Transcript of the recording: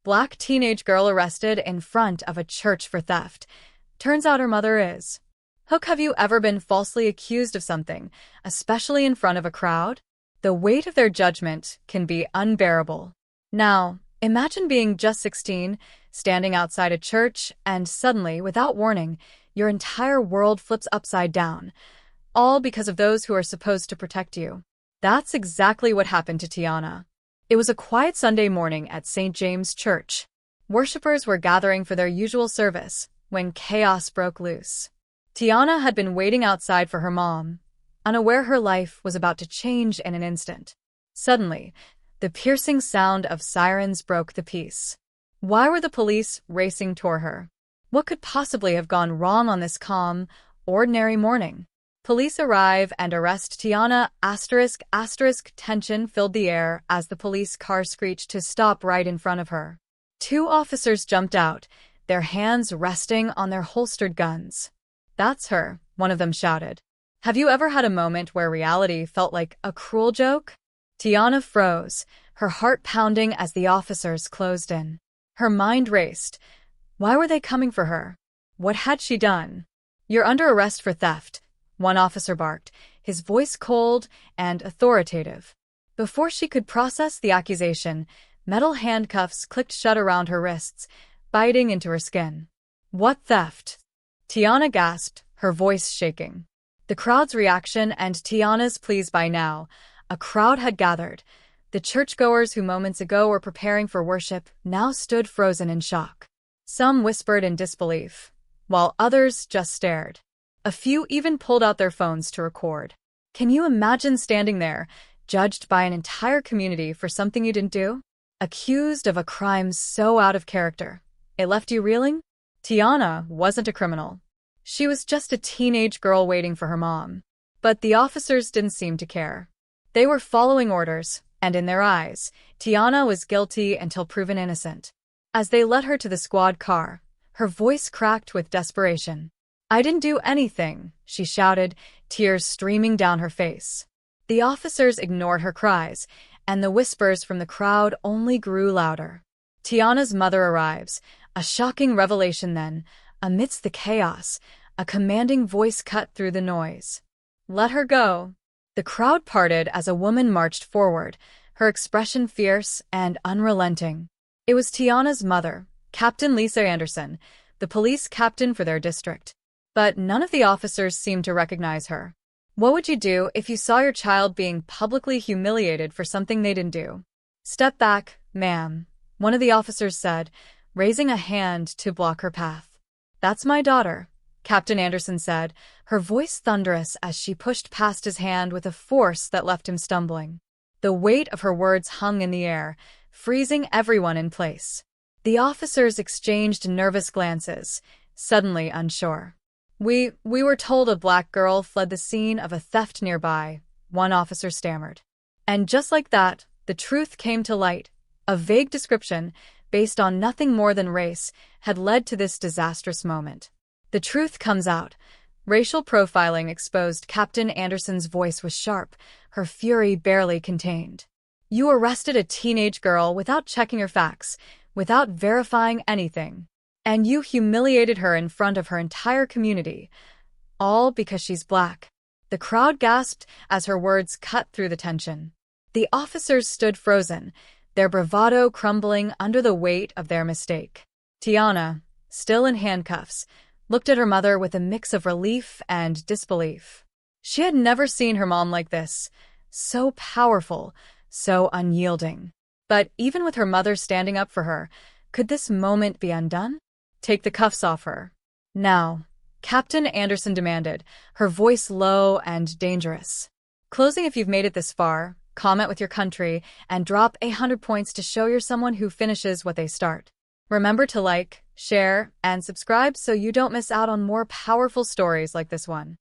Black teenage girl arrested in front of a church for theft. Turns out her mother is. Hook, have you ever been falsely accused of something, especially in front of a crowd? The weight of their judgment can be unbearable. Now, imagine being just 16, standing outside a church, and suddenly, without warning, your entire world flips upside down, all because of those who are supposed to protect you. That's exactly what happened to Tiana. It was a quiet Sunday morning at St. James Church. Worshippers were gathering for their usual service when chaos broke loose. Tiana had been waiting outside for her mom, unaware her life was about to change in an instant. Suddenly, the piercing sound of sirens broke the peace. Why were the police racing toward her? What could possibly have gone wrong on this calm, ordinary morning? Police arrive and arrest Tiana. Tension filled the air as the police car screeched to stop right in front of her. Two officers jumped out, their hands resting on their holstered guns. "That's her," one of them shouted. Have you ever had a moment where reality felt like a cruel joke? Tiana froze, her heart pounding as the officers closed in. Her mind raced. Why were they coming for her? What had she done? "You're under arrest for theft," one officer barked, his voice cold and authoritative. Before she could process the accusation, metal handcuffs clicked shut around her wrists, biting into her skin. "What theft?" Tiana gasped, her voice shaking. The crowd's reaction and Tiana's pleas. By now, a crowd had gathered. The churchgoers who moments ago were preparing for worship now stood frozen in shock. Some whispered in disbelief, while others just stared. A few even pulled out their phones to record. Can you imagine standing there, judged by an entire community for something you didn't do? Accused of a crime so out of character, it left you reeling? Tiana wasn't a criminal. She was just a teenage girl waiting for her mom. But the officers didn't seem to care. They were following orders, and in their eyes, Tiana was guilty until proven innocent. As they led her to the squad car, her voice cracked with desperation. "I didn't do anything," she shouted, tears streaming down her face. The officers ignored her cries, and the whispers from the crowd only grew louder. Tiana's mother arrives, a shocking revelation then. Amidst the chaos, a commanding voice cut through the noise. "Let her go." The crowd parted as a woman marched forward, her expression fierce and unrelenting. It was Tiana's mother, Captain Lisa Anderson, the police captain for their district. But none of the officers seemed to recognize her. What would you do if you saw your child being publicly humiliated for something they didn't do? "Step back, ma'am," one of the officers said, raising a hand to block her path. "That's my daughter," Captain Anderson said, her voice thunderous as she pushed past his hand with a force that left him stumbling. The weight of her words hung in the air, freezing everyone in place. The officers exchanged nervous glances, suddenly unsure. We were told a black girl fled the scene of a theft nearby," one officer stammered. And just like that, the truth came to light. A vague description, based on nothing more than race, had led to this disastrous moment. The truth comes out. Racial profiling exposed. Captain Anderson's voice was sharp, her fury barely contained. "You arrested a teenage girl without checking her facts, without verifying anything. And you humiliated her in front of her entire community, all because she's black." The crowd gasped as her words cut through the tension. The officers stood frozen, their bravado crumbling under the weight of their mistake. Tiana, still in handcuffs, looked at her mother with a mix of relief and disbelief. She had never seen her mom like this, so powerful, so unyielding. But even with her mother standing up for her, could this moment be undone? "Take the cuffs off her." "Now," Captain Anderson demanded, her voice low and dangerous. Closing. If you've made it this far, comment with your country, and drop 100 points to show you're someone who finishes what they start. Remember to like, share, and subscribe so you don't miss out on more powerful stories like this one.